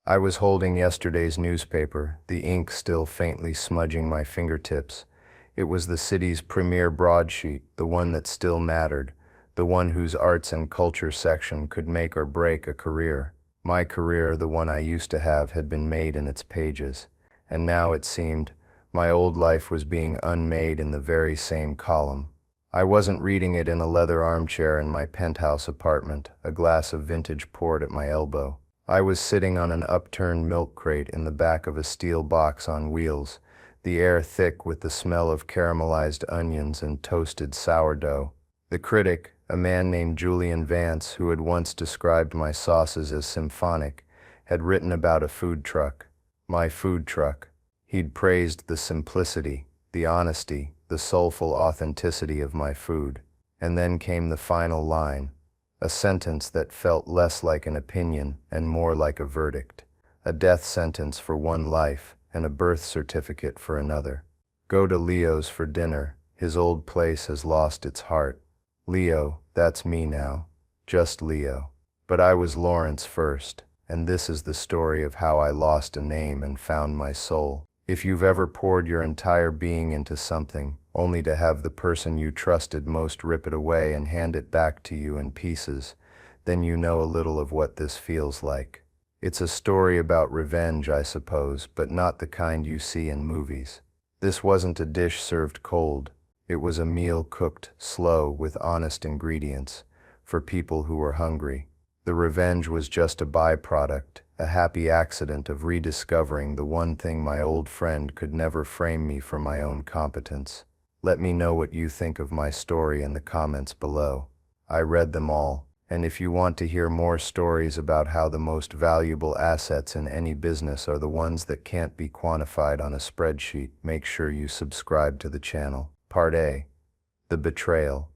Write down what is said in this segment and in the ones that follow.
I was holding yesterday's newspaper, the ink still faintly smudging my fingertips. It was the city's premier broadsheet, the one that still mattered, the one whose arts and culture section could make or break a career. My career, the one I used to have, had been made in its pages, and now it seemed my old life was being unmade in the very same column. I wasn't reading it in a leather armchair in my penthouse apartment, a glass of vintage port at my elbow. I was sitting on an upturned milk crate in the back of a steel box on wheels, the air thick with the smell of caramelized onions and toasted sourdough. The critic, a man named Julian Vance, who had once described my sauces as symphonic, had written about a food truck. My food truck. He'd praised the simplicity, the honesty, the soulful authenticity of my food. And then came the final line. A sentence that felt less like an opinion and more like a verdict. A death sentence for one life and a birth certificate for another. Go to Leo's for dinner. His old place has lost its heart. Leo, that's me now. Just Leo. But I was Lawrence first, and this is the story of how I lost a name and found my soul. If you've ever poured your entire being into something, only to have the person you trusted most rip it away and hand it back to you in pieces, then you know a little of what this feels like. It's a story about revenge, I suppose, but not the kind you see in movies. This wasn't a dish served cold. It was a meal cooked slow with honest ingredients for people who were hungry. The revenge was just a byproduct, a happy accident of rediscovering the one thing my old friend could never frame me for: my own competence. Let me know what you think of my story in the comments below. I read them all, and if you want to hear more stories about how the most valuable assets in any business are the ones that can't be quantified on a spreadsheet, make sure you subscribe to the channel. Part A. The Betrayal.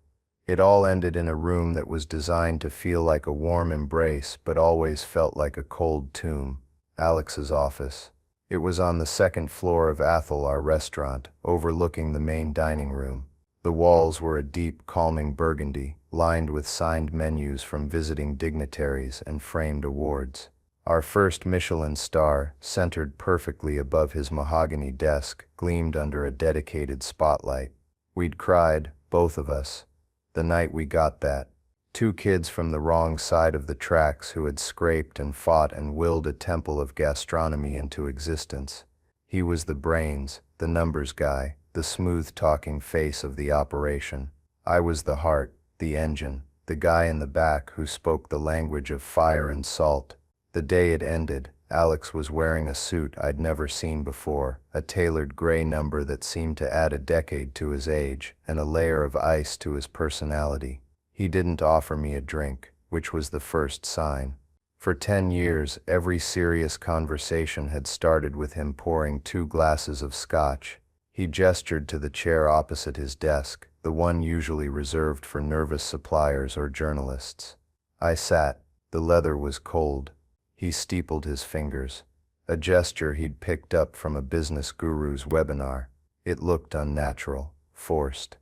It all ended in a room that was designed to feel like a warm embrace, but always felt like a cold tomb. Alex's office. It was on the second floor of Athel, our restaurant, overlooking the main dining room. The walls were a deep, calming burgundy, lined with signed menus from visiting dignitaries and framed awards. Our first Michelin star, centered perfectly above his mahogany desk, gleamed under a dedicated spotlight. We'd cried, both of us, the night we got that. Two kids from the wrong side of the tracks who had scraped and fought and willed a temple of gastronomy into existence. He was the brains, the numbers guy, the smooth-talking face of the operation. I was the heart, the engine, the guy in the back who spoke the language of fire and salt. The day it ended, Alex was wearing a suit I'd never seen before, a tailored gray number that seemed to add a decade to his age and a layer of ice to his personality. He didn't offer me a drink, which was the first sign. For 10 years, every serious conversation had started with him pouring 2 glasses of scotch. He gestured to the chair opposite his desk, the one usually reserved for nervous suppliers or journalists. I sat. The leather was cold. He steepled his fingers, a gesture he'd picked up from a business guru's webinar. It looked unnatural, forced.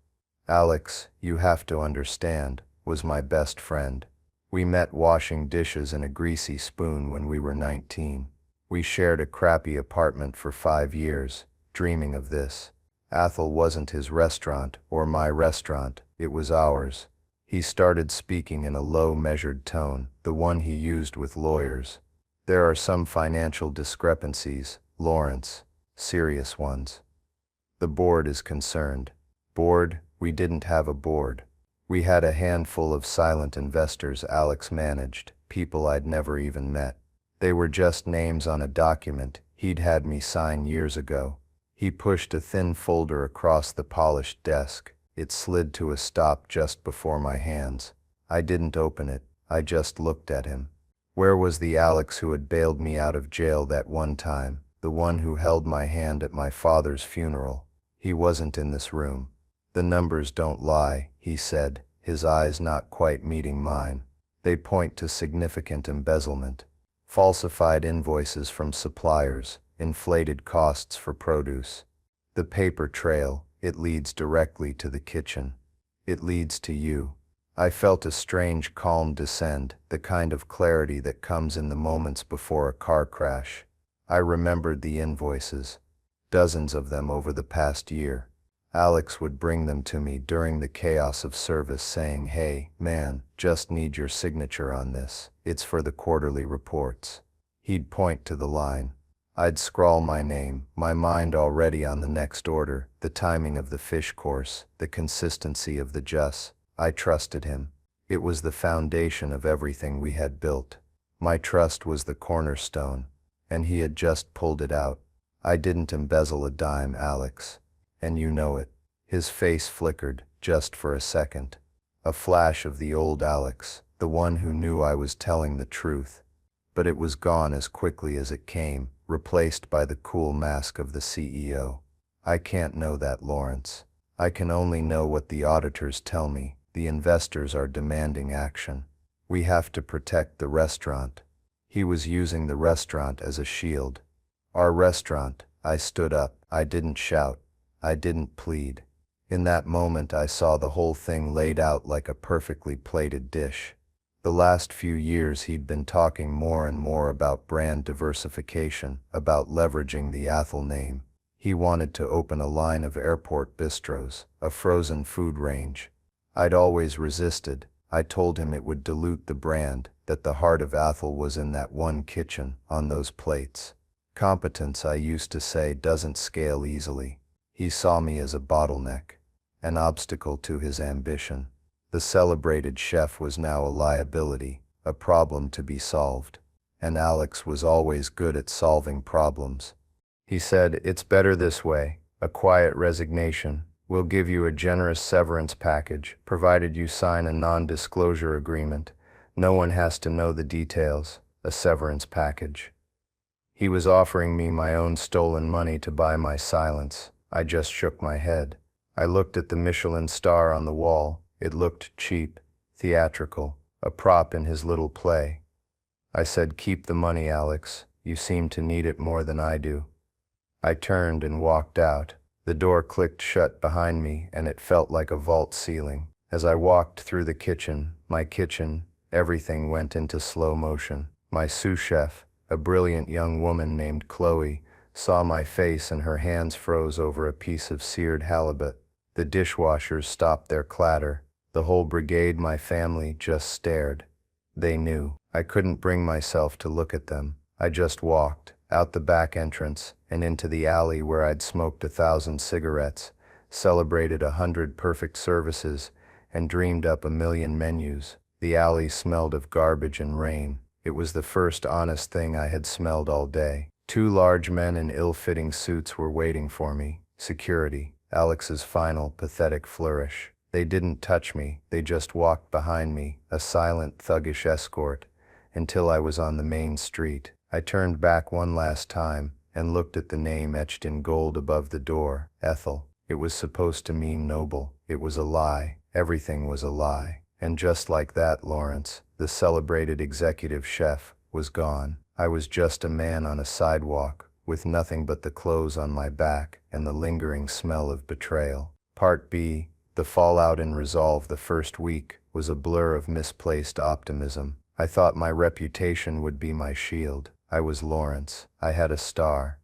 Alex, you have to understand, was my best friend. We met washing dishes in a greasy spoon when we were 19. We shared a crappy apartment for 5 years, dreaming of this. Athel wasn't his restaurant or my restaurant, it was ours. He started speaking in a low, measured tone, the one he used with lawyers. There are some financial discrepancies, Lawrence, serious ones. The board is concerned. Board? We didn't have a board. We had a handful of silent investors Alex managed, people I'd never even met. They were just names on a document he'd had me sign years ago. He pushed a thin folder across the polished desk. It slid to a stop just before my hands. I didn't open it, I just looked at him. Where was the Alex who had bailed me out of jail that one time, the one who held my hand at my father's funeral? He wasn't in this room. The numbers don't lie, he said, his eyes not quite meeting mine. They point to significant embezzlement. Falsified invoices from suppliers, inflated costs for produce. The paper trail, it leads directly to the kitchen. It leads to you. I felt a strange calm descend, the kind of clarity that comes in the moments before a car crash. I remembered the invoices, dozens of them over the past year. Alex would bring them to me during the chaos of service saying, "Hey, man, just need your signature on this. It's for the quarterly reports." He'd point to the line. I'd scrawl my name, my mind already on the next order, the timing of the fish course, the consistency of the juice. I trusted him. It was the foundation of everything we had built. My trust was the cornerstone, and he had just pulled it out. I didn't embezzle a dime, Alex. And you know it. His face flickered, just for a second. A flash of the old Alex, the one who knew I was telling the truth. But it was gone as quickly as it came, replaced by the cool mask of the CEO. I can't know that, Lawrence. I can only know what the auditors tell me. The investors are demanding action. We have to protect the restaurant. He was using the restaurant as a shield. Our restaurant. I stood up. I didn't shout. I didn't plead. In that moment I saw the whole thing laid out like a perfectly plated dish. The last few years he'd been talking more and more about brand diversification, about leveraging the Athol name. He wanted to open a line of airport bistros, a frozen food range. I'd always resisted. I told him it would dilute the brand, that the heart of Athol was in that one kitchen, on those plates. Competence, I used to say, doesn't scale easily. He saw me as a bottleneck, an obstacle to his ambition. The celebrated chef was now a liability, a problem to be solved. And Alex was always good at solving problems. He said, "It's better this way, a quiet resignation. We'll give you a generous severance package, provided you sign a non-disclosure agreement. No one has to know the details, a severance package." He was offering me my own stolen money to buy my silence. I just shook my head. I looked at the Michelin star on the wall. It looked cheap, theatrical, a prop in his little play. I said, "Keep the money, Alex. You seem to need it more than I do." I turned and walked out. The door clicked shut behind me, and it felt like a vault ceiling. As I walked through the kitchen, my kitchen, everything went into slow motion. My sous chef, a brilliant young woman named Chloe, saw my face and her hands froze over a piece of seared halibut. The dishwashers stopped their clatter. The whole brigade, my family, just stared. They knew. I couldn't bring myself to look at them. I just walked, out the back entrance, and into the alley where I'd smoked 1,000 cigarettes, celebrated 100 perfect services, and dreamed up 1,000,000 menus. The alley smelled of garbage and rain. It was the first honest thing I had smelled all day. 2 large men in ill-fitting suits were waiting for me. Security. Alex's final, pathetic flourish. They didn't touch me, they just walked behind me, a silent, thuggish escort, until I was on the main street. I turned back one last time, and looked at the name etched in gold above the door, Ethel. It was supposed to mean noble. It was a lie. Everything was a lie. And just like that, Lawrence, the celebrated executive chef, was gone. I was just a man on a sidewalk, with nothing but the clothes on my back and the lingering smell of betrayal. Part B. The fallout and resolve the first week was a blur of misplaced optimism. I thought my reputation would be my shield. I was Lawrence. I had a star.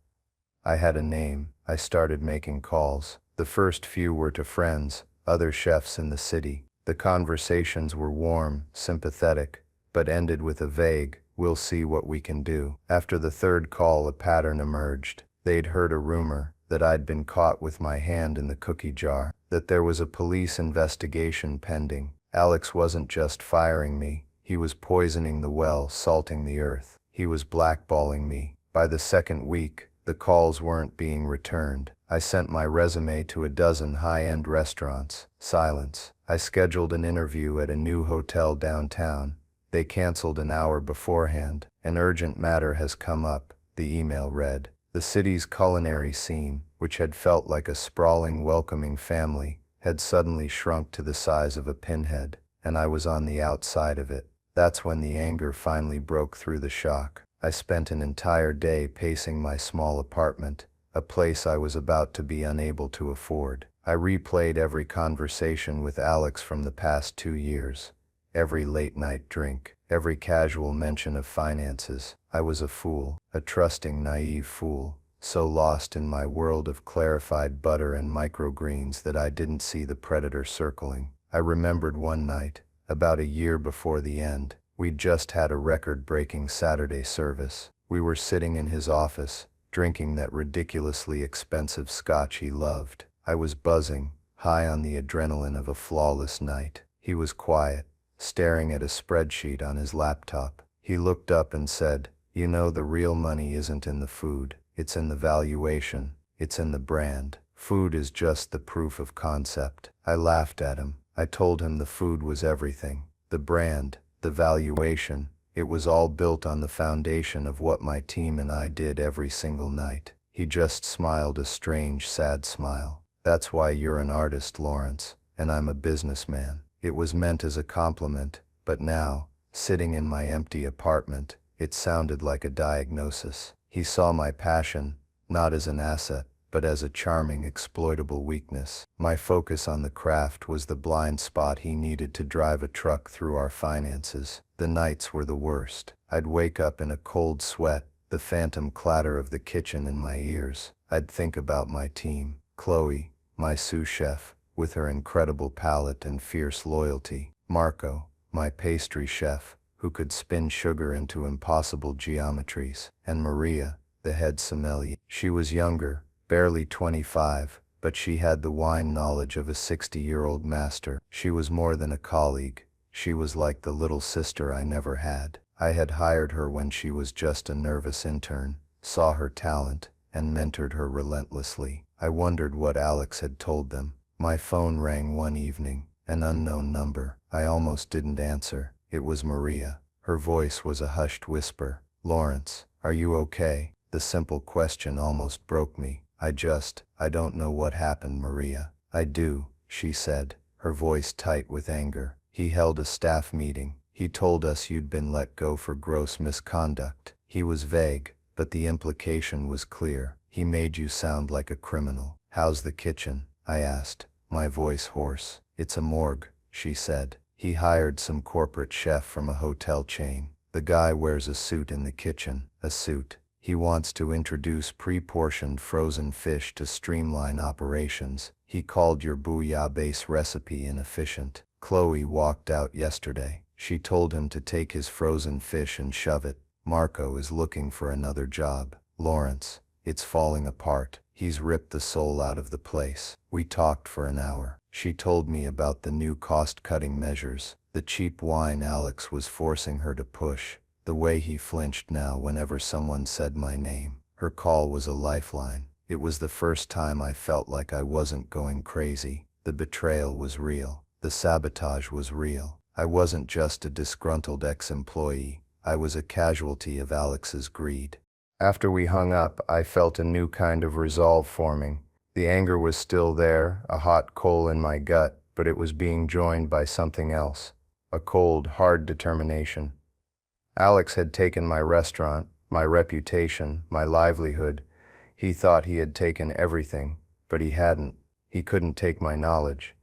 I had a name. I started making calls. The first few were to friends, other chefs in the city. The conversations were warm, sympathetic, but ended with a vague, "We'll see what we can do." After the third call, a pattern emerged. They'd heard a rumor that I'd been caught with my hand in the cookie jar, that there was a police investigation pending. Alex wasn't just firing me, he was poisoning the well, salting the earth. He was blackballing me. By the second week, the calls weren't being returned. I sent my resume to a dozen high-end restaurants. Silence. I scheduled an interview at a new hotel downtown. They canceled an hour beforehand. "An urgent matter has come up," the email read. The city's culinary scene, which had felt like a sprawling, welcoming family, had suddenly shrunk to the size of a pinhead, and I was on the outside of it. That's when the anger finally broke through the shock. I spent an entire day pacing my small apartment, a place I was about to be unable to afford. I replayed every conversation with Alex from the past 2 years, every late-night drink, every casual mention of finances. I was a fool, a trusting, naive fool, so lost in my world of clarified butter and microgreens that I didn't see the predator circling. I remembered one night, about a year before the end. We'd just had a record-breaking Saturday service. We were sitting in his office, drinking that ridiculously expensive scotch he loved. I was buzzing, high on the adrenaline of a flawless night. He was quiet, staring at a spreadsheet on his laptop. He looked up and said, "You know, the real money isn't in the food. It's in the valuation. It's in the brand. Food is just the proof of concept." I laughed at him. I told him the food was everything. The brand, the valuation, it was all built on the foundation of what my team and I did every single night. He just smiled a strange, sad smile. "That's why you're an artist, Lawrence, and I'm a businessman." It was meant as a compliment, but now, sitting in my empty apartment, it sounded like a diagnosis. He saw my passion, not as an asset, but as a charming, exploitable weakness. My focus on the craft was the blind spot he needed to drive a truck through our finances. The nights were the worst. I'd wake up in a cold sweat, the phantom clatter of the kitchen in my ears. I'd think about my team, Chloe, my sous chef, with her incredible palate and fierce loyalty, Marco, my pastry chef, who could spin sugar into impossible geometries, and Maria, the head sommelier. She was younger, barely 25, but she had the wine knowledge of a 60-year-old master. She was more than a colleague. She was like the little sister I never had. I had hired her when she was just a nervous intern, saw her talent, and mentored her relentlessly. I wondered what Alex had told them. My phone rang one evening, an unknown number. I almost didn't answer. It was Maria. Her voice was a hushed whisper. "Lawrence, are you okay?" The simple question almost broke me. I don't know what happened, Maria." "I do," she said, her voice tight with anger. "He held a staff meeting. He told us you'd been let go for gross misconduct. He was vague, but the implication was clear. He made you sound like a criminal." "How's the kitchen?" I asked, my voice hoarse. "It's a morgue," she said. "He hired some corporate chef from a hotel chain. The guy wears a suit in the kitchen." "A suit?" "He wants to introduce pre-portioned frozen fish to streamline operations. He called your bouillabaisse recipe inefficient." "Chloe walked out yesterday. She told him to take his frozen fish and shove it. Marco is looking for another job." "Lawrence, it's falling apart. He's ripped the soul out of the place." We talked for an hour. She told me about the new cost-cutting measures, the cheap wine Alex was forcing her to push, the way he flinched now whenever someone said my name. Her call was a lifeline. It was the first time I felt like I wasn't going crazy. The betrayal was real. The sabotage was real. I wasn't just a disgruntled ex-employee. I was a casualty of Alex's greed. After we hung up, I felt a new kind of resolve forming. The anger was still there, a hot coal in my gut, but it was being joined by something else, a cold, hard determination. Alex had taken my restaurant, my reputation, my livelihood. He thought he had taken everything, but he hadn't. He couldn't take my knowledge.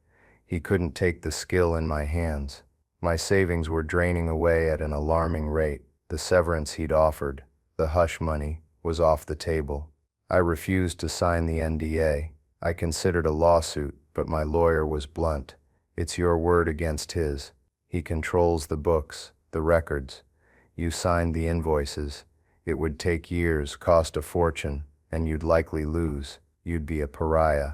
He couldn't take the skill in my hands. My savings were draining away at an alarming rate. The severance he'd offered, the hush money, was off the table. I refused to sign the NDA. I considered a lawsuit, but my lawyer was blunt. "It's your word against his. He controls the books, the records. You signed the invoices. It would take years, cost a fortune, and you'd likely lose. You'd be a pariah."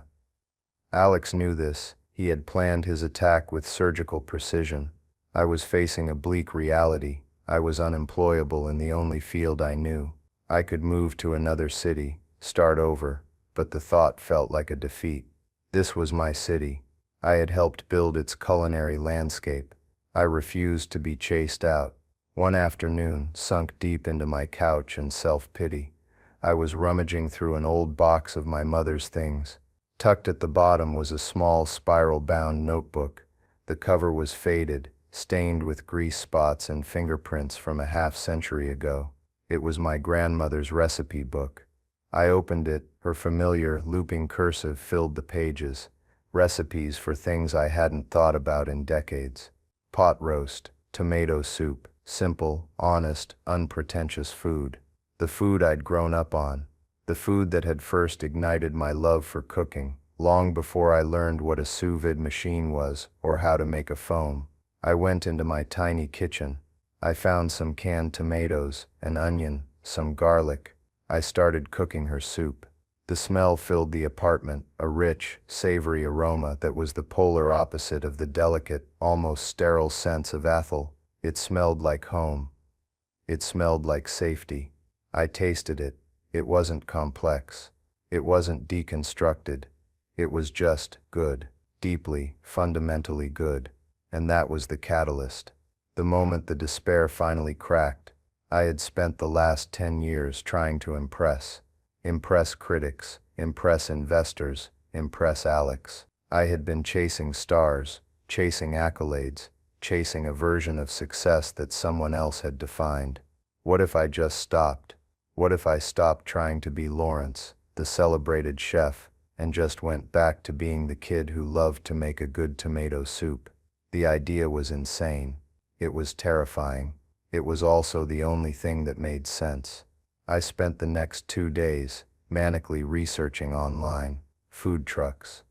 Alex knew this. He had planned his attack with surgical precision. I was facing a bleak reality. I was unemployable in the only field I knew. I could move to another city, start over, but the thought felt like a defeat. This was my city. I had helped build its culinary landscape. I refused to be chased out. One afternoon, sunk deep into my couch in self-pity, I was rummaging through an old box of my mother's things. Tucked at the bottom was a small spiral-bound notebook. The cover was faded, stained with grease spots and fingerprints from a half-century ago. It was my grandmother's recipe book. I opened it. Her familiar, looping cursive filled the pages. recipes for things I hadn't thought about in decades. Pot roast, tomato soup, simple, honest, unpretentious food. The food I'd grown up on. The food that had first ignited my love for cooking, long before I learned what a sous vide machine was or how to make a foam. I went into my tiny kitchen. I found some canned tomatoes, an onion, some garlic. I started cooking her soup. The smell filled the apartment, a rich, savory aroma that was the polar opposite of the delicate, almost sterile scents of Athol. It smelled like home. It smelled like safety. I tasted it. It wasn't complex. It wasn't deconstructed. It was just good, deeply, fundamentally good. And that was the catalyst. The moment the despair finally cracked, I had spent the last 10 years trying to impress critics, impress investors, impress Alex. I had been chasing stars, chasing accolades, chasing a version of success that someone else had defined. What if I just stopped? What if I stopped trying to be Lawrence, the celebrated chef, and just went back to being the kid who loved to make a good tomato soup? The idea was insane. It was terrifying. It was also the only thing that made sense. I spent the next 2 days manically researching online, food trucks,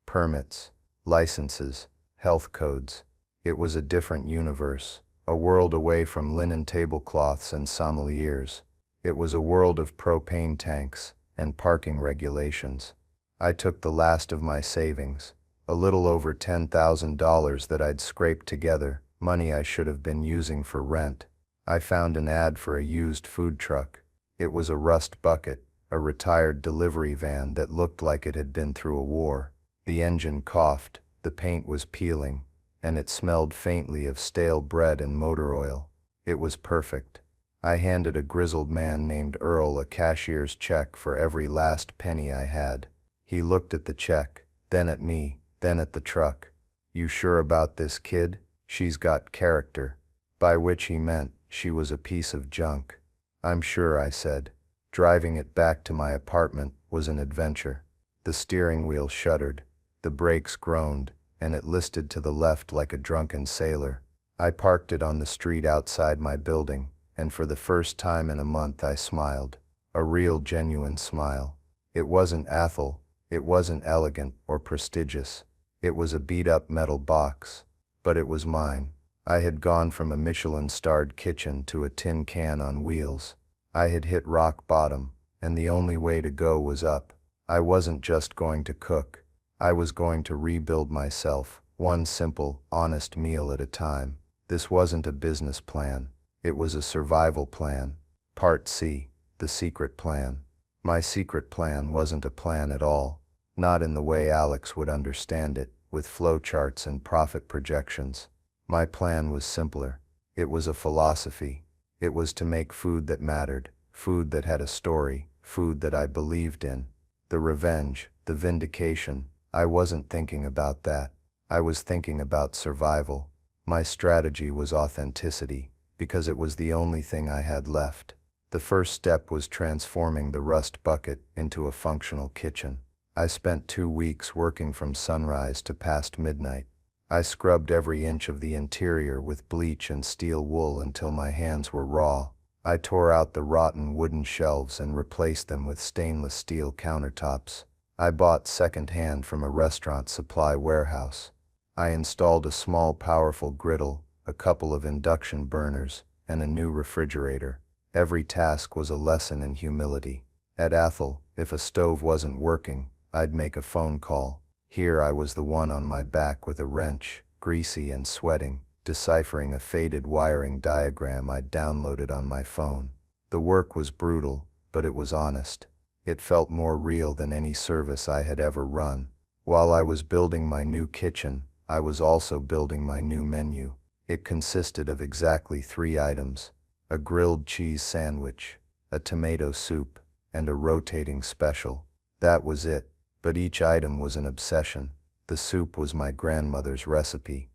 permits, licenses, health codes. It was a different universe, a world away from linen tablecloths and sommeliers. It was a world of propane tanks and parking regulations. I took the last of my savings, a little over $10,000 that I'd scraped together, money I should have been using for rent. I found an ad for a used food truck. It was a rust bucket, a retired delivery van that looked like it had been through a war. The engine coughed, the paint was peeling, and it smelled faintly of stale bread and motor oil. It was perfect. I handed a grizzled man named Earl a cashier's check for every last penny I had. He looked at the check, then at me, then at the truck. "You sure about this, kid? She's got character." By which he meant she was a piece of junk. "I'm sure," I said. Driving it back to my apartment was an adventure. The steering wheel shuddered, the brakes groaned, and it listed to the left like a drunken sailor. I parked it on the street outside my building, and for the first time in a month I smiled. A real, genuine smile. It wasn't Athol, it wasn't elegant or prestigious. It was a beat-up metal box, but it was mine. I had gone from a Michelin-starred kitchen to a tin can on wheels. I had hit rock bottom, and the only way to go was up. I wasn't just going to cook. I was going to rebuild myself, one simple, honest meal at a time. This wasn't a business plan. It was a survival plan. Part C, the secret plan. My secret plan wasn't a plan at all. Not in the way Alex would understand it, with flowcharts and profit projections. My plan was simpler. It was a philosophy. It was to make food that mattered, food that had a story, food that I believed in. The revenge, the vindication, I wasn't thinking about that. I was thinking about survival. My strategy was authenticity, because it was the only thing I had left. The first step was transforming the rust bucket into a functional kitchen. I spent 2 weeks working from sunrise to past midnight. I scrubbed every inch of the interior with bleach and steel wool until my hands were raw. I tore out the rotten wooden shelves and replaced them with stainless steel countertops. I bought second-hand from a restaurant supply warehouse. I installed a small, powerful griddle, a couple of induction burners, and a new refrigerator. Every task was a lesson in humility. At Athol, if a stove wasn't working, I'd make a phone call. Here I was the one on my back with a wrench, greasy and sweating, deciphering a faded wiring diagram I'd downloaded on my phone. The work was brutal, but it was honest. It felt more real than any service I had ever run. While I was building my new kitchen, I was also building my new menu. It consisted of exactly 3 items: a grilled cheese sandwich, a tomato soup, and a rotating special. That was it. But each item was an obsession. The soup was my grandmother's recipe,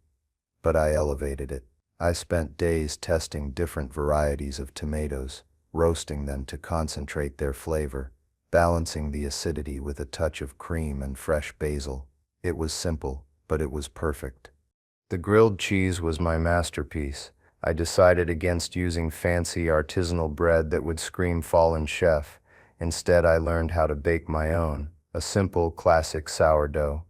but I elevated it. I spent days testing different varieties of tomatoes, roasting them to concentrate their flavor, balancing the acidity with a touch of cream and fresh basil. It was simple, but it was perfect. The grilled cheese was my masterpiece. I decided against using fancy artisanal bread that would scream fallen chef. Instead, I learned how to bake my own, a simple, classic sourdough.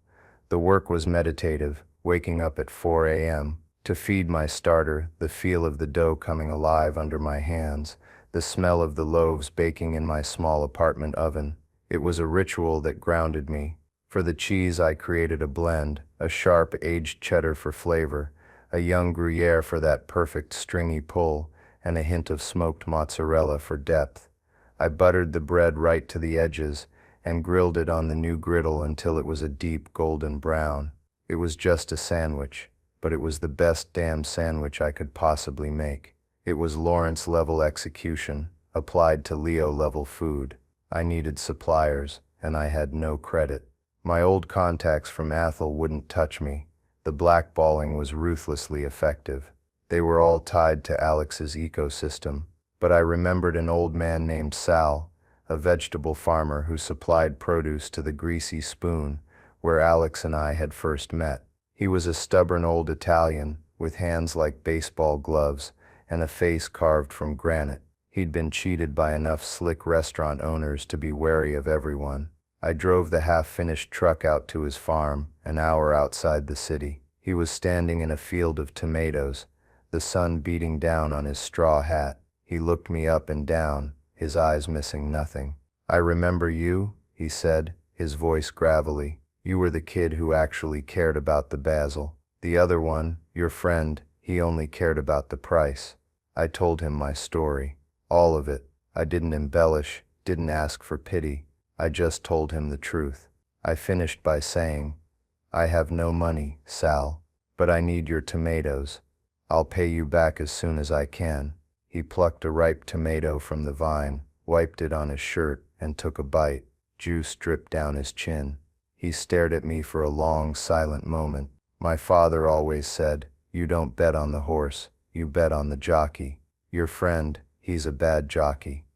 The work was meditative, waking up at 4 a.m. to feed my starter, the feel of the dough coming alive under my hands, the smell of the loaves baking in my small apartment oven. It was a ritual that grounded me. For the cheese, I created a blend, a sharp aged cheddar for flavor, a young Gruyere for that perfect stringy pull, and a hint of smoked mozzarella for depth. I buttered the bread right to the edges and grilled it on the new griddle until it was a deep golden brown. It was just a sandwich, but it was the best damn sandwich I could possibly make. It was Lawrence-level execution, applied to Leo-level food. I needed suppliers, and I had no credit. My old contacts from Athol wouldn't touch me. The blackballing was ruthlessly effective. They were all tied to Alex's ecosystem. But I remembered an old man named Sal, a vegetable farmer who supplied produce to the Greasy Spoon, where Alex and I had first met. He was a stubborn old Italian, with hands like baseball gloves and a face carved from granite. He'd been cheated by enough slick restaurant owners to be wary of everyone. I drove the half-finished truck out to his farm, an hour outside the city. He was standing in a field of tomatoes, the sun beating down on his straw hat. He looked me up and down, his eyes missing nothing. "I remember you," he said, his voice gravelly. "You were the kid who actually cared about the basil. The other one, your friend, he only cared about the price." I told him my story. All of it. I didn't embellish, didn't ask for pity. I just told him the truth. I finished by saying, "I have no money, Sal, but I need your tomatoes. I'll pay you back as soon as I can." He plucked a ripe tomato from the vine, wiped it on his shirt, and took a bite. Juice dripped down his chin. He stared at me for a long, silent moment. "My father always said, you don't bet on the horse, you bet on the jockey. Your friend, he's a bad jockey.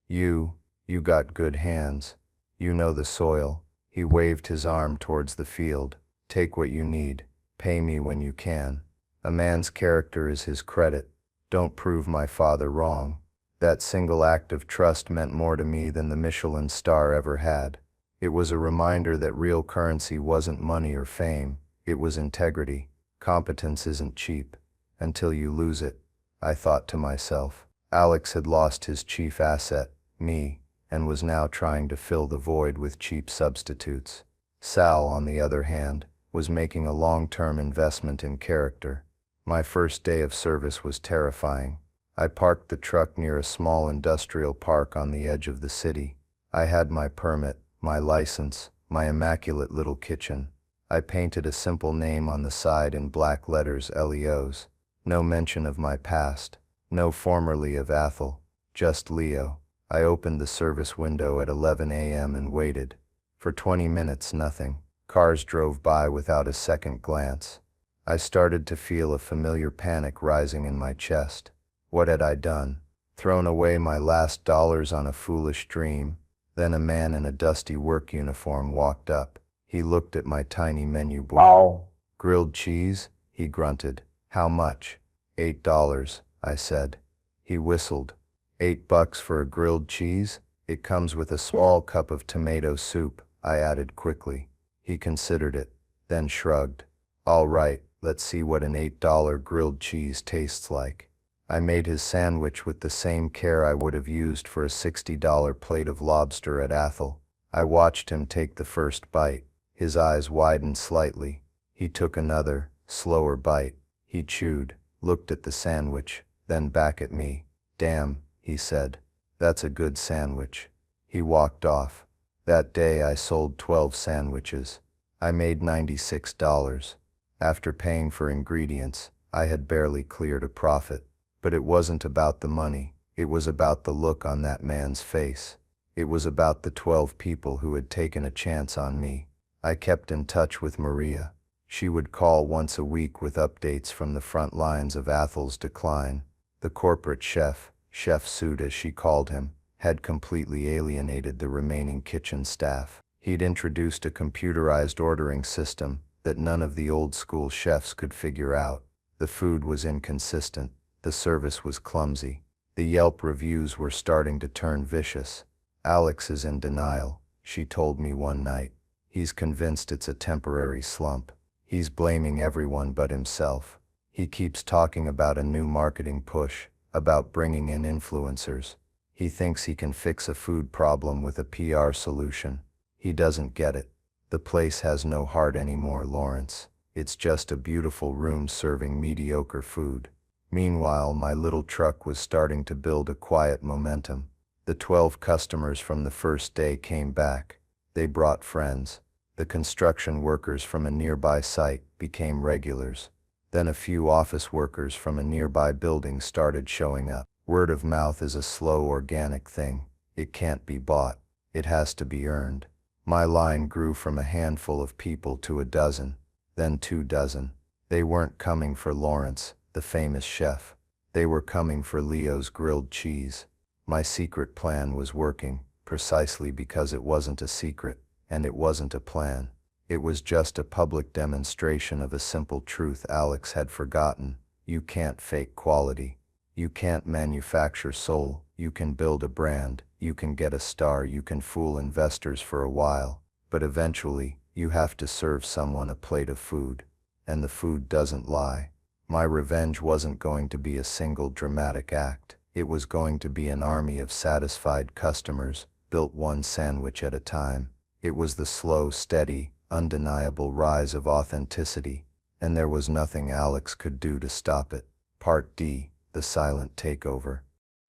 You got good hands. You know the soil." He waved his arm towards the field. "Take what you need. Pay me when you can. A man's character is his credit. Don't prove my father wrong." That single act of trust meant more to me than the Michelin star ever had. It was a reminder that real currency wasn't money or fame. It was integrity. Competence isn't cheap until you lose it, I thought to myself. Alex had lost his chief asset, me, and was now trying to fill the void with cheap substitutes. Sal, on the other hand, was making a long-term investment in character. My first day of service was terrifying. I parked the truck near a small industrial park on the edge of the city. I had my permit, my license, my immaculate little kitchen. I painted a simple name on the side in black letters, Leos. No mention of my past, no formerly of Athol, just Leo. I opened the service window at 11 a.m. and waited. For 20 minutes, nothing. Cars drove by without a second glance. I started to feel a familiar panic rising in my chest. What had I done? Thrown away my last dollars on a foolish dream? Then a man in a dusty work uniform walked up. He looked at my tiny menu board. Wow. "Grilled cheese?" he grunted. "How much?" $8, I said. He whistled. $8 for a grilled cheese? It comes with a small cup of tomato soup, I added quickly. He considered it, then shrugged. "All right, let's see what an $8 grilled cheese tastes like." I made his sandwich with the same care I would have used for a $60 plate of lobster at Athol. I watched him take the first bite. His eyes widened slightly. He took another, slower bite. He chewed, looked at the sandwich, then back at me. "Damn," he said. "That's a good sandwich." He walked off. That day I sold 12 sandwiches. I made $96. After paying for ingredients, I had barely cleared a profit. But it wasn't about the money. It was about the look on that man's face. It was about the 12 people who had taken a chance on me. I kept in touch with Maria. She would call once a week with updates from the front lines of Athol's decline. The corporate chef, Chef Soot as she called him, had completely alienated the remaining kitchen staff. He'd introduced a computerized ordering system that none of the old-school chefs could figure out. The food was inconsistent, the service was clumsy. The Yelp reviews were starting to turn vicious. "Alex is in denial," she told me one night. "He's convinced it's a temporary slump. He's blaming everyone but himself. He keeps talking about a new marketing push, about bringing in influencers. He thinks he can fix a food problem with a PR solution. He doesn't get it. The place has no heart anymore, Lawrence. It's just a beautiful room serving mediocre food." Meanwhile, my little truck was starting to build a quiet momentum. The 12 customers from the first day came back. They brought friends. The construction workers from a nearby site became regulars. Then a few office workers from a nearby building started showing up. Word of mouth is a slow, organic thing. It can't be bought. It has to be earned. My line grew from a handful of people to a dozen, then 2 dozen. They weren't coming for Lawrence, the famous chef. They were coming for Leo's grilled cheese. My secret plan was working, precisely because it wasn't a secret, and it wasn't a plan. It was just a public demonstration of a simple truth Alex had forgotten. You can't fake quality. You can't manufacture soul. You can build a brand, you can get a star, you can fool investors for a while, but eventually, you have to serve someone a plate of food. And the food doesn't lie. My revenge wasn't going to be a single dramatic act. It was going to be an army of satisfied customers, built one sandwich at a time. It was the slow, steady, undeniable rise of authenticity, and there was nothing Alex could do to stop it. Part D. The silent takeover.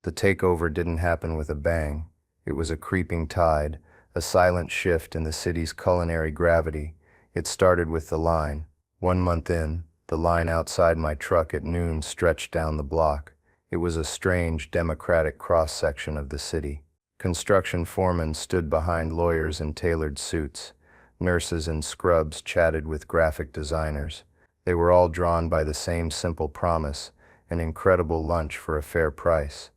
The takeover didn't happen with a bang. It was a creeping tide, a silent shift in the city's culinary gravity. It started with the line. 1 month in, the line outside my truck at noon stretched down the block. It was a strange, democratic cross-section of the city. Construction foremen stood behind lawyers in tailored suits. Nurses in scrubs chatted with graphic designers. They were all drawn by the same simple promise: an incredible lunch for a fair price.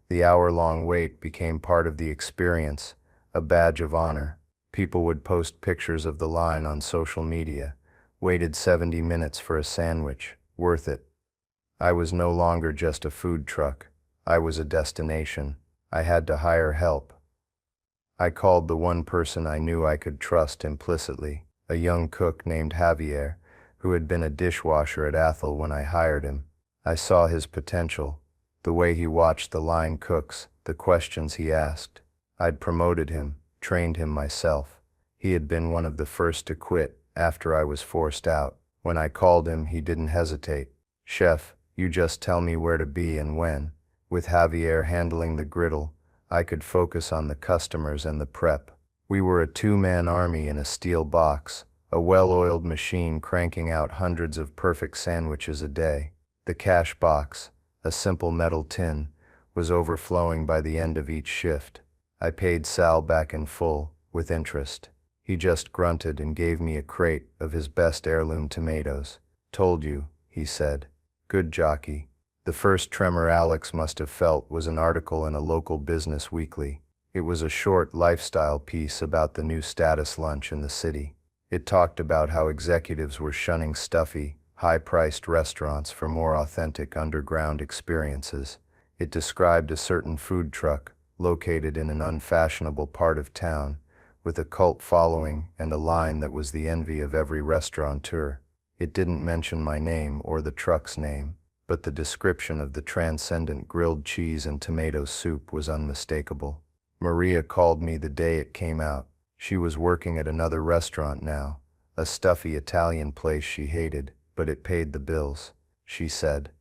The hour-long wait became part of the experience, a badge of honor. People would post pictures of the line on social media. Waited 70 minutes for a sandwich. Worth it. I was no longer just a food truck. I was a destination. I had to hire help. I called the one person I knew I could trust implicitly, a young cook named Javier, who had been a dishwasher at Athol when I hired him. I saw his potential, the way he watched the line cooks, the questions he asked. I'd promoted him, trained him myself. He had been one of the first to quit after I was forced out. When I called him, he didn't hesitate. "Chef, you just tell me where to be and when." With Javier handling the griddle, I could focus on the customers and the prep. We were a 2-man army in a steel box, a well-oiled machine cranking out hundreds of perfect sandwiches a day. The cash box, a simple metal tin, was overflowing by the end of each shift. I paid Sal back in full, with interest. He just grunted and gave me a crate of his best heirloom tomatoes. "Told you," he said. "Good jockey." The first tremor Alex must have felt was an article in a local business weekly. It was a short lifestyle piece about the new status lunch in the city. It talked about how executives were shunning stuffy, high-priced restaurants for more authentic underground experiences. It described a certain food truck, located in an unfashionable part of town, with a cult following and a line that was the envy of every restaurateur. It didn't mention my name or the truck's name, but the description of the transcendent grilled cheese and tomato soup was unmistakable. Maria called me the day it came out. She was working at another restaurant now, a stuffy Italian place she hated, but it paid the bills. She said.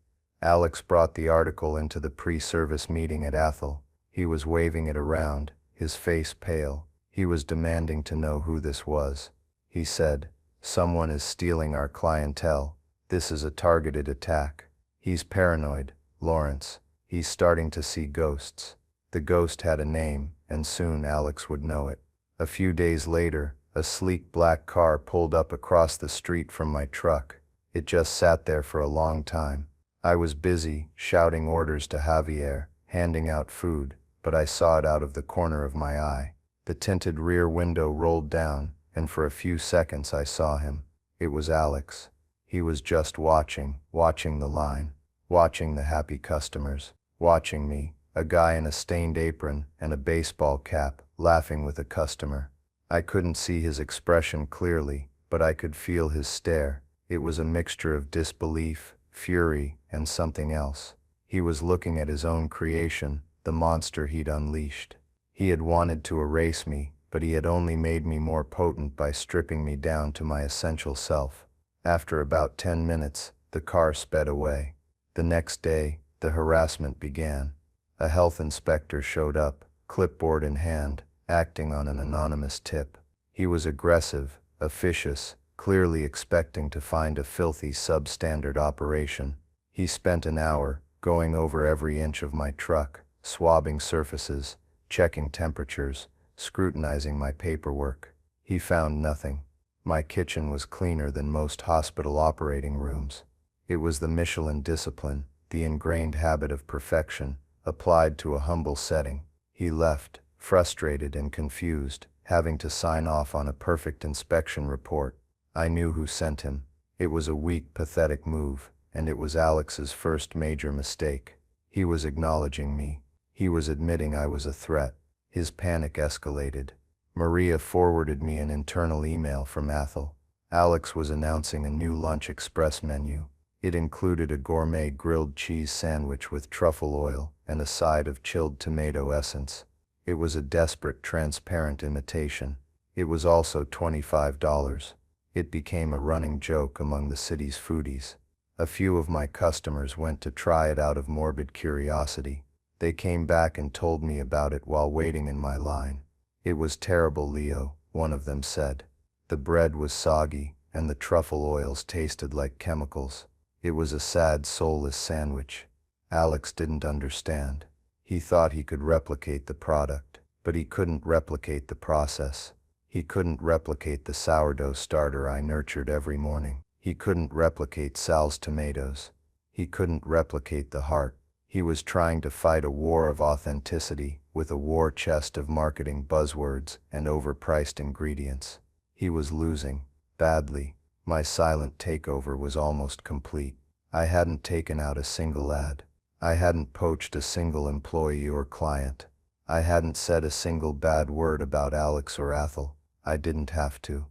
Alex brought the article into the pre-service meeting at Athol. He was waving it around, his face pale. He was demanding to know who this was. He said, "Someone is stealing our clientele. This is a targeted attack. He's paranoid, Lawrence. He's starting to see ghosts." The ghost had a name, and soon Alex would know it. A few days later, a sleek black car pulled up across the street from my truck. It just sat there for a long time. I was busy, shouting orders to Javier, handing out food, but I saw it out of the corner of my eye. The tinted rear window rolled down, and for a few seconds I saw him. It was Alex. He was just watching the line, watching the happy customers, watching me, a guy in a stained apron and a baseball cap, laughing with a customer. I couldn't see his expression clearly, but I could feel his stare. It was a mixture of disbelief, fury, and something else. He was looking at his own creation, the monster he'd unleashed. He had wanted to erase me, but he had only made me more potent by stripping me down to my essential self. After about 10 minutes, the car sped away. The next day, the harassment began. A health inspector showed up, clipboard in hand, acting on an anonymous tip. He was aggressive, officious, clearly expecting to find a filthy substandard operation. He spent an hour, going over every inch of my truck, swabbing surfaces, checking temperatures, scrutinizing my paperwork. He found nothing. My kitchen was cleaner than most hospital operating rooms. It was the Michelin discipline, the ingrained habit of perfection, applied to a humble setting. He left, frustrated and confused, having to sign off on a perfect inspection report. I knew who sent him. It was a weak, pathetic move, and it was Alex's first major mistake. He was acknowledging me. He was admitting I was a threat. His panic escalated. Maria forwarded me an internal email from Athel. Alex was announcing a new lunch express menu. It included a gourmet grilled cheese sandwich with truffle oil and a side of chilled tomato essence. It was a desperate, transparent imitation. It was also $25. It became a running joke among the city's foodies. A few of my customers went to try it out of morbid curiosity. They came back and told me about it while waiting in my line. "It was terrible, Leo," one of them said. "The bread was soggy, and the truffle oils tasted like chemicals. It was a sad, soulless sandwich." Alex didn't understand. He thought he could replicate the product, but he couldn't replicate the process. He couldn't replicate the sourdough starter I nurtured every morning. He couldn't replicate Sal's tomatoes. He couldn't replicate the heart. He was trying to fight a war of authenticity with a war chest of marketing buzzwords and overpriced ingredients. He was losing, badly. My silent takeover was almost complete. I hadn't taken out a single ad. I hadn't poached a single employee or client. I hadn't said a single bad word about Alex or Athel. I didn't have to.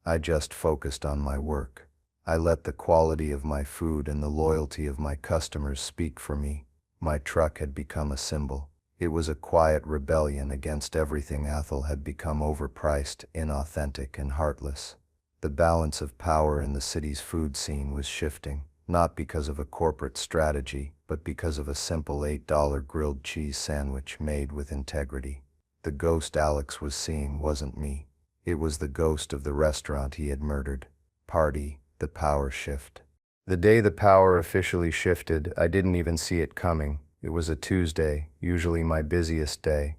I just focused on my work. I let the quality of my food and the loyalty of my customers speak for me. My truck had become a symbol. It was a quiet rebellion against everything Athel had become overpriced, inauthentic, and heartless. The balance of power in the city's food scene was shifting, not because of a corporate strategy, but because of a simple $8 grilled cheese sandwich made with integrity. The ghost Alex was seeing wasn't me. It was the ghost of the restaurant he had murdered. The power shift. The day the power officially shifted, I didn't even see it coming. It was a Tuesday, usually my busiest day.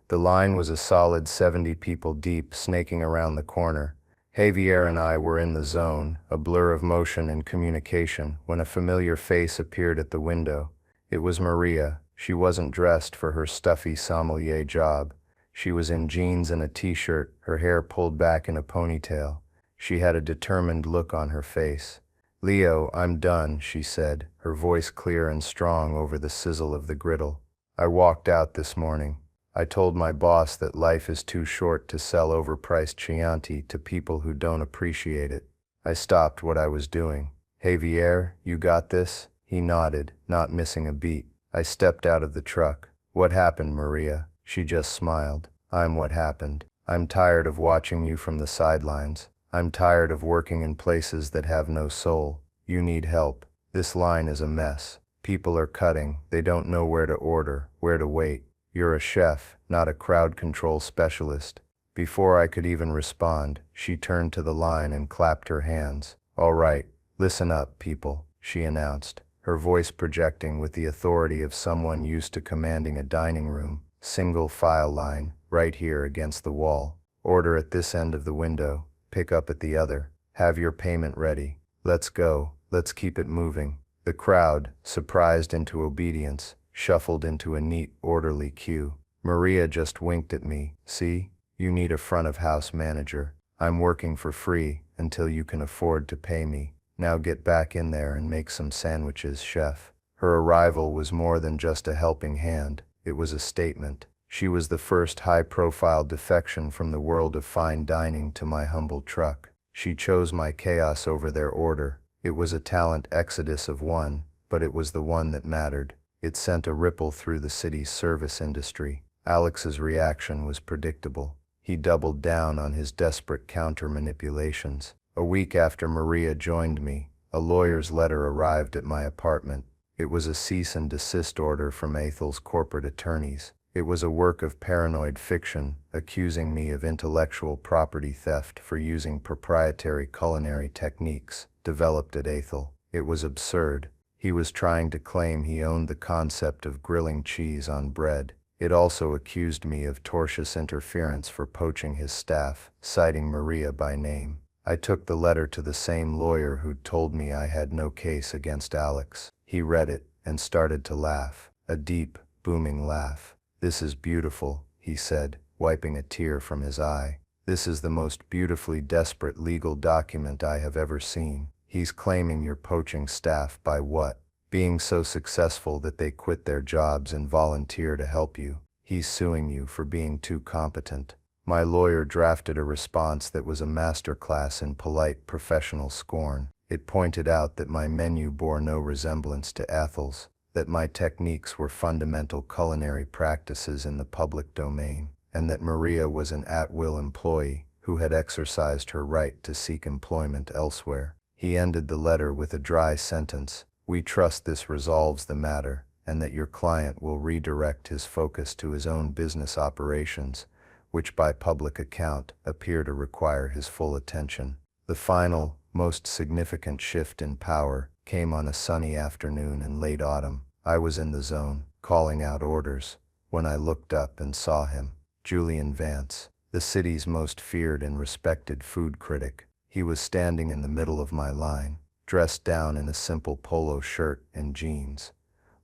The line was a solid 70 people deep, snaking around the corner. Javier and I were in the zone, a blur of motion and communication, when a familiar face appeared at the window. It was Maria. She wasn't dressed for her stuffy sommelier job. She was in jeans and a t-shirt, her hair pulled back in a ponytail. She had a determined look on her face. "Leo, I'm done," she said, her voice clear and strong over the sizzle of the griddle. "I walked out this morning. I told my boss that life is too short to sell overpriced Chianti to people who don't appreciate it." I stopped what I was doing. "Javier, you got this?" He nodded, not missing a beat. I stepped out of the truck. "What happened, Maria?" She just smiled. "I'm what happened. I'm tired of watching you from the sidelines. I'm tired of working in places that have no soul. You need help. This line is a mess. People are cutting. They don't know where to order, where to wait. You're a chef, not a crowd control specialist." Before I could even respond, she turned to the line and clapped her hands. "All right, listen up, people," she announced, her voice projecting with the authority of someone used to commanding a dining room. "Single file line, right here against the wall. Order at this end of the window. Pick up at the other. Have your payment ready. Let's go. Let's keep it moving." The crowd, surprised into obedience, shuffled into a neat, orderly queue. Maria just winked at me. "See? You need a front-of-house manager. I'm working for free until you can afford to pay me. Now get back in there and make some sandwiches, chef." Her arrival was more than just a helping hand. It was a statement. She was the first high-profile defection from the world of fine dining to my humble truck. She chose my chaos over their order. It was a talent exodus of one, but it was the one that mattered. It sent a ripple through the city's service industry. Alex's reaction was predictable. He doubled down on his desperate counter-manipulations. A week after Maria joined me, a lawyer's letter arrived at my apartment. It was a cease and desist order from Ethel's corporate attorneys. It was a work of paranoid fiction, accusing me of intellectual property theft for using proprietary culinary techniques developed at Ethel. It was absurd. He was trying to claim he owned the concept of grilling cheese on bread. It also accused me of tortious interference for poaching his staff, citing Maria by name. I took the letter to the same lawyer who'd told me I had no case against Alex. He read it and started to laugh, a deep, booming laugh. "This is beautiful," he said, wiping a tear from his eye. "This is the most beautifully desperate legal document I have ever seen. He's claiming you're poaching staff by what? Being so successful that they quit their jobs and volunteer to help you. He's suing you for being too competent." My lawyer drafted a response that was a masterclass in polite professional scorn. It pointed out that my menu bore no resemblance to Ethel's, that my techniques were fundamental culinary practices in the public domain, and that Maria was an at-will employee who had exercised her right to seek employment elsewhere. He ended the letter with a dry sentence: "We trust this resolves the matter, and that your client will redirect his focus to his own business operations, which by public account appear to require his full attention." The final, most significant shift in power came on a sunny afternoon in late autumn. I was in the zone, calling out orders, when I looked up and saw him, Julian Vance, the city's most feared and respected food critic. He was standing in the middle of my line, dressed down in a simple polo shirt and jeans,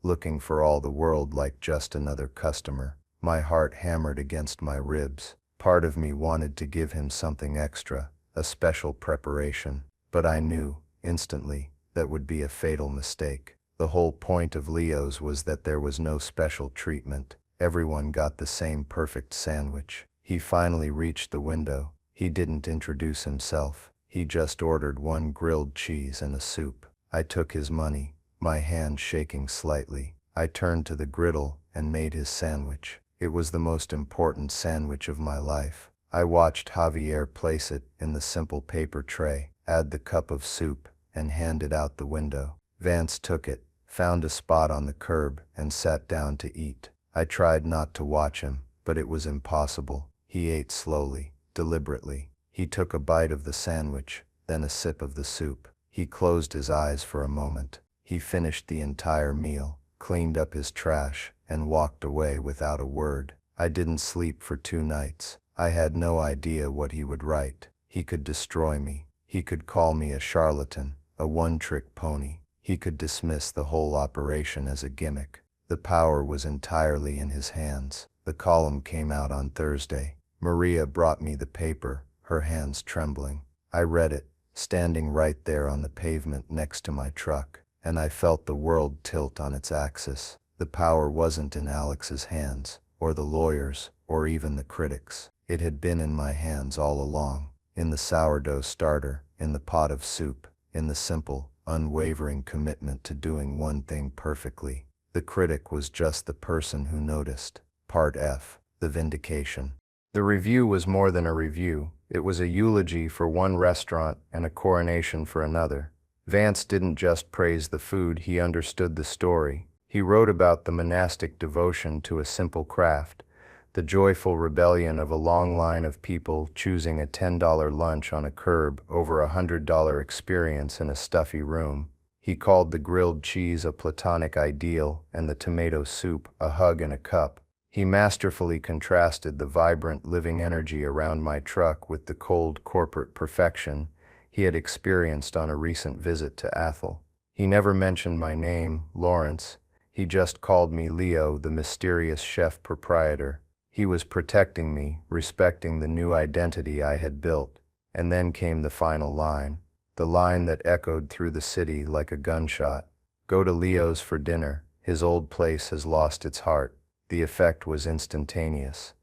looking for all the world like just another customer. My heart hammered against my ribs. Part of me wanted to give him something extra, a special preparation, but I knew, instantly, that would be a fatal mistake. The whole point of Leo's was that there was no special treatment. Everyone got the same perfect sandwich. He finally reached the window. He didn't introduce himself. He just ordered one grilled cheese and a soup. I took his money, my hand shaking slightly. I turned to the griddle and made his sandwich. It was the most important sandwich of my life. I watched Javier place it in the simple paper tray, add the cup of soup, and hand it out the window. Vance took it, found a spot on the curb, and sat down to eat. I tried not to watch him, but it was impossible. He ate slowly, deliberately. He took a bite of the sandwich, then a sip of the soup. He closed his eyes for a moment. He finished the entire meal, cleaned up his trash, and walked away without a word. I didn't sleep for 2 nights. I had no idea what he would write. He could destroy me. He could call me a charlatan, a one-trick pony. He could dismiss the whole operation as a gimmick. The power was entirely in his hands. The column came out on Thursday. Maria brought me the paper, her hands trembling. I read it, standing right there on the pavement next to my truck, and I felt the world tilt on its axis. The power wasn't in Alex's hands, or the lawyers, or even the critics. It had been in my hands all along, in the sourdough starter, in the pot of soup, in the simple, unwavering commitment to doing one thing perfectly. The critic was just the person who noticed. Part F, the vindication. The review was more than a review. It was a eulogy for one restaurant and a coronation for another. Vance didn't just praise the food, he understood the story. He wrote about the monastic devotion to a simple craft, the joyful rebellion of a long line of people choosing a $10 lunch on a curb over a $100 experience in a stuffy room. He called the grilled cheese a platonic ideal and the tomato soup a hug in a cup. He masterfully contrasted the vibrant living energy around my truck with the cold corporate perfection he had experienced on a recent visit to Ethel. He never mentioned my name, Lawrence. He just called me Leo, the mysterious chef proprietor. He was protecting me, respecting the new identity I had built. And then came the final line. The line that echoed through the city like a gunshot. Go to Leo's for dinner. His old place has lost its heart. The effect was instantaneous.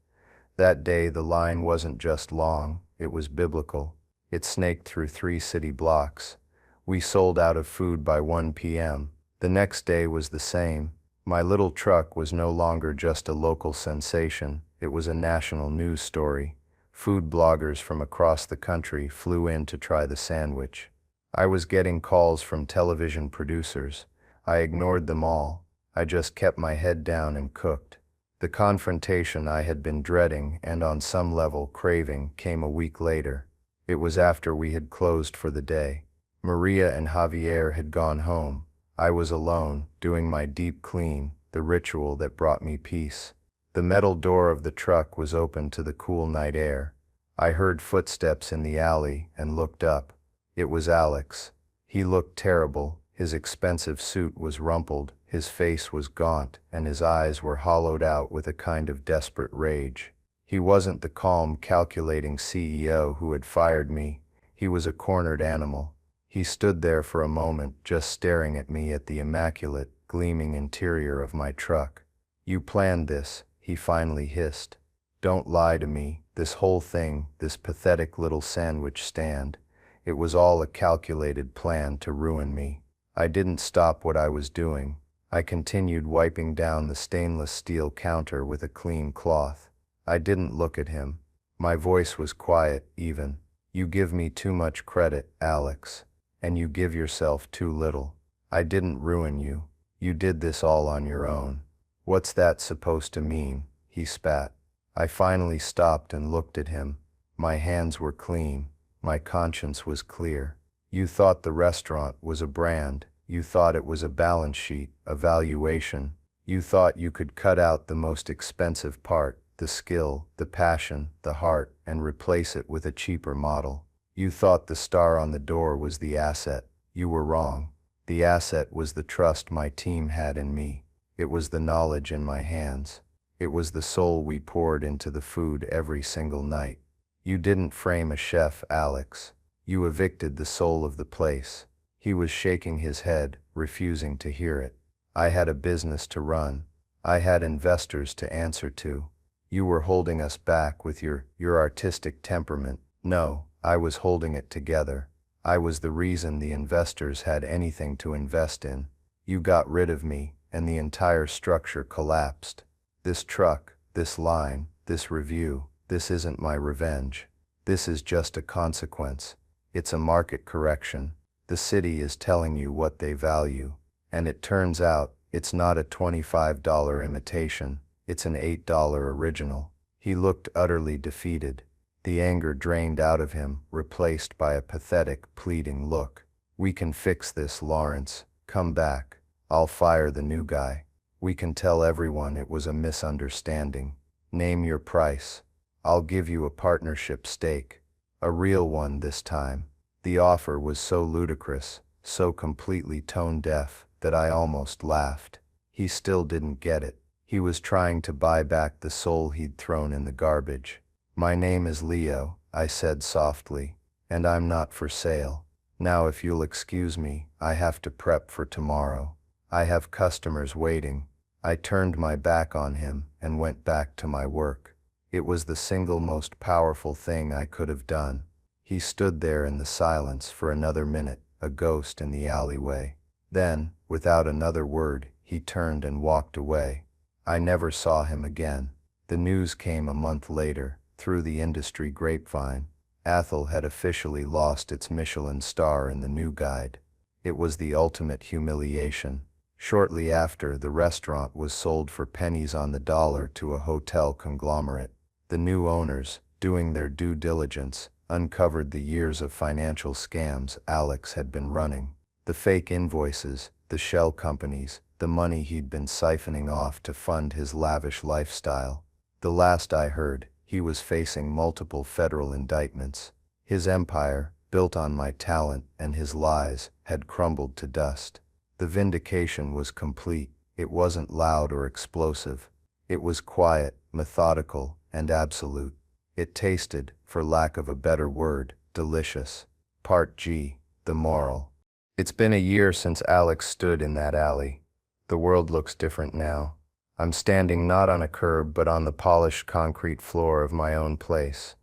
That day the line wasn't just long, it was biblical. It snaked through 3 city blocks. We sold out of food by 1 p.m. The next day was the same. My little truck was no longer just a local sensation, it was a national news story. Food bloggers from across the country flew in to try the sandwich. I was getting calls from television producers. I ignored them all. I just kept my head down and cooked. The confrontation I had been dreading and on some level craving came a week later. It was after we had closed for the day. Maria and Javier had gone home. I was alone, doing my deep clean, the ritual that brought me peace. The metal door of the truck was open to the cool night air. I heard footsteps in the alley and looked up. It was Alex. He looked terrible. His expensive suit was rumpled, his face was gaunt, and his eyes were hollowed out with a kind of desperate rage. He wasn't the calm, calculating CEO who had fired me. He was a cornered animal. He stood there for a moment, just staring at me at the immaculate, gleaming interior of my truck. You planned this, he finally hissed. Don't lie to me, this whole thing, this pathetic little sandwich stand. It was all a calculated plan to ruin me. I didn't stop what I was doing. I continued wiping down the stainless steel counter with a clean cloth. I didn't look at him. My voice was quiet, even. You give me too much credit, Alex. And you give yourself too little. I didn't ruin you. You did this all on your own. What's that supposed to mean? He spat. I finally stopped and looked at him. My hands were clean. My conscience was clear. You thought the restaurant was a brand. You thought it was a balance sheet, a valuation. You thought you could cut out the most expensive part, the skill, the passion, the heart, and replace it with a cheaper model. You thought the star on the door was the asset. You were wrong. The asset was the trust my team had in me. It was the knowledge in my hands. It was the soul we poured into the food every single night. You didn't frame a chef, Alex. You evicted the soul of the place. He was shaking his head, refusing to hear it. I had a business to run. I had investors to answer to. You were holding us back with your artistic temperament. No, I was holding it together. I was the reason the investors had anything to invest in. You got rid of me, and the entire structure collapsed. This truck, this line, this review, this isn't my revenge. This is just a consequence. It's a market correction. The city is telling you what they value. And it turns out, it's not a $25 imitation, it's an $8 original. He looked utterly defeated. The anger drained out of him, replaced by a pathetic, pleading look. We can fix this, Lawrence. Come back. I'll fire the new guy. We can tell everyone it was a misunderstanding. Name your price. I'll give you a partnership stake. A real one this time. The offer was so ludicrous, so completely tone-deaf, that I almost laughed. He still didn't get it. He was trying to buy back the soul he'd thrown in the garbage. My name is Leo, I said softly, and I'm not for sale. Now if you'll excuse me, I have to prep for tomorrow. I have customers waiting. I turned my back on him and went back to my work. It was the single most powerful thing I could have done. He stood there in the silence for another minute, a ghost in the alleyway. Then, without another word, he turned and walked away. I never saw him again. The news came a month later, through the industry grapevine. Athol had officially lost its Michelin star in the new guide. It was the ultimate humiliation. Shortly after, the restaurant was sold for pennies on the dollar to a hotel conglomerate. The new owners, doing their due diligence, uncovered the years of financial scams Alex had been running. The fake invoices, the shell companies, the money he'd been siphoning off to fund his lavish lifestyle. The last I heard, he was facing multiple federal indictments. His empire, built on my talent and his lies, had crumbled to dust. The vindication was complete. It wasn't loud or explosive. It was quiet, methodical, and absolute. It tasted, for lack of a better word, delicious. Part G. The moral. It's been a year since Alex stood in that alley. The world looks different now. I'm standing not on a curb but on the polished concrete floor of my own place.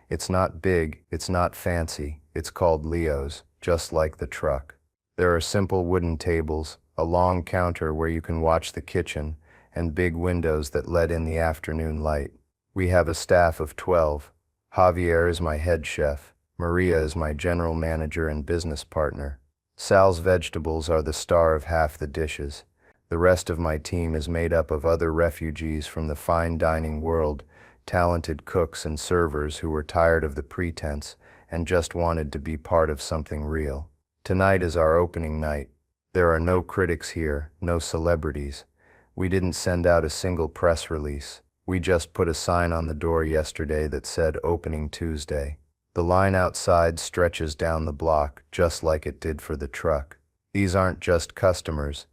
It's not big, it's not fancy, it's called Leo's, just like the truck. There are simple wooden tables, a long counter where you can watch the kitchen, and big windows that let in the afternoon light. We have a staff of 12. Javier is my head chef. Maria is my general manager and business partner. Sal's vegetables are the star of half the dishes. The rest of my team is made up of other refugees from the fine dining world, talented cooks and servers who were tired of the pretense and just wanted to be part of something real. Tonight is our opening night. There are no critics here, no celebrities. We didn't send out a single press release. We just put a sign on the door yesterday that said Opening Tuesday. The line outside stretches down the block, just like it did for the truck. These aren't just customers.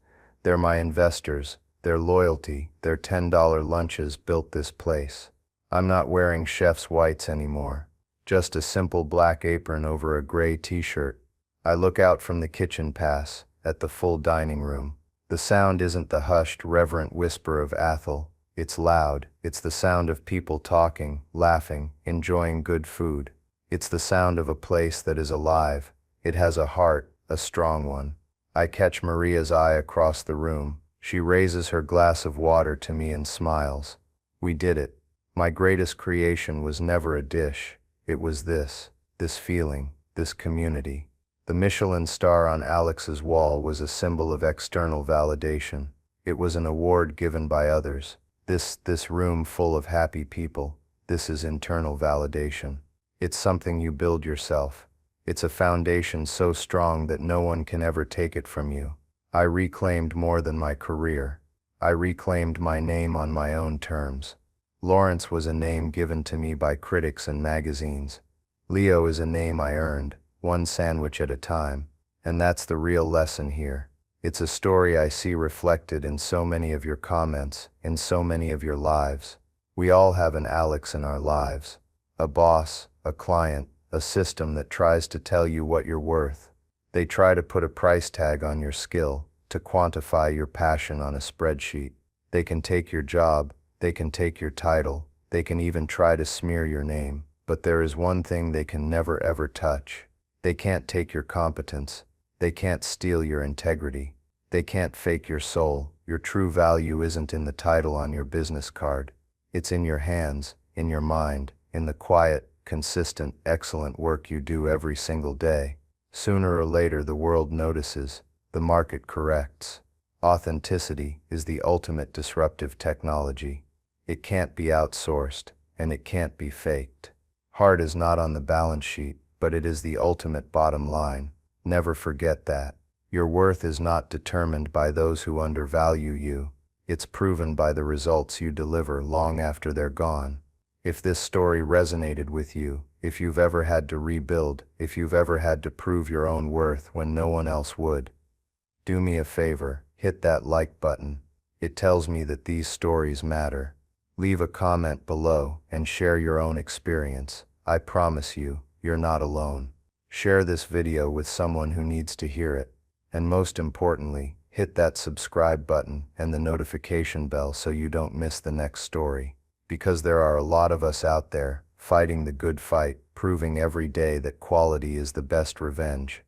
They're my investors. Their loyalty, their $10 lunches built this place. I'm not wearing chef's whites anymore. Just a simple black apron over a gray t-shirt. I look out from the kitchen pass, at the full dining room. The sound isn't the hushed, reverent whisper of Athel. It's loud. It's the sound of people talking, laughing, enjoying good food. It's the sound of a place that is alive. It has a heart, a strong one. I catch Maria's eye across the room. She raises her glass of water to me and smiles. We did it. My greatest creation was never a dish. It was this feeling, this community. The Michelin star on Alex's wall was a symbol of external validation. It was an award given by others. This room full of happy people, this is internal validation. It's something you build yourself. It's a foundation so strong that no one can ever take it from you. I reclaimed more than my career. I reclaimed my name on my own terms. Lawrence was a name given to me by critics and magazines. Leo is a name I earned, one sandwich at a time. And that's the real lesson here. It's a story I see reflected in so many of your comments, in so many of your lives. We all have an Alex in our lives. A boss, a client, a system that tries to tell you what you're worth. They try to put a price tag on your skill, to quantify your passion on a spreadsheet. They can take your job, they can take your title, they can even try to smear your name, but there is one thing they can never ever touch. They can't take your competence. They can't steal your integrity. They can't fake your soul. Your true value isn't in the title on your business card. It's in your hands, in your mind, in the quiet, consistent, excellent work you do every single day. Sooner or later the world notices, the market corrects. Authenticity is the ultimate disruptive technology. It can't be outsourced, and it can't be faked. Heart is not on the balance sheet, but it is the ultimate bottom line. Never forget that. Your worth is not determined by those who undervalue you. It's proven by the results you deliver long after they're gone. If this story resonated with you, if you've ever had to rebuild, if you've ever had to prove your own worth when no one else would, do me a favor, hit that like button. It tells me that these stories matter. Leave a comment below and share your own experience. I promise you, you're not alone. Share this video with someone who needs to hear it. And most importantly, hit that subscribe button and the notification bell so you don't miss the next story. Because there are a lot of us out there, fighting the good fight, proving every day that quality is the best revenge.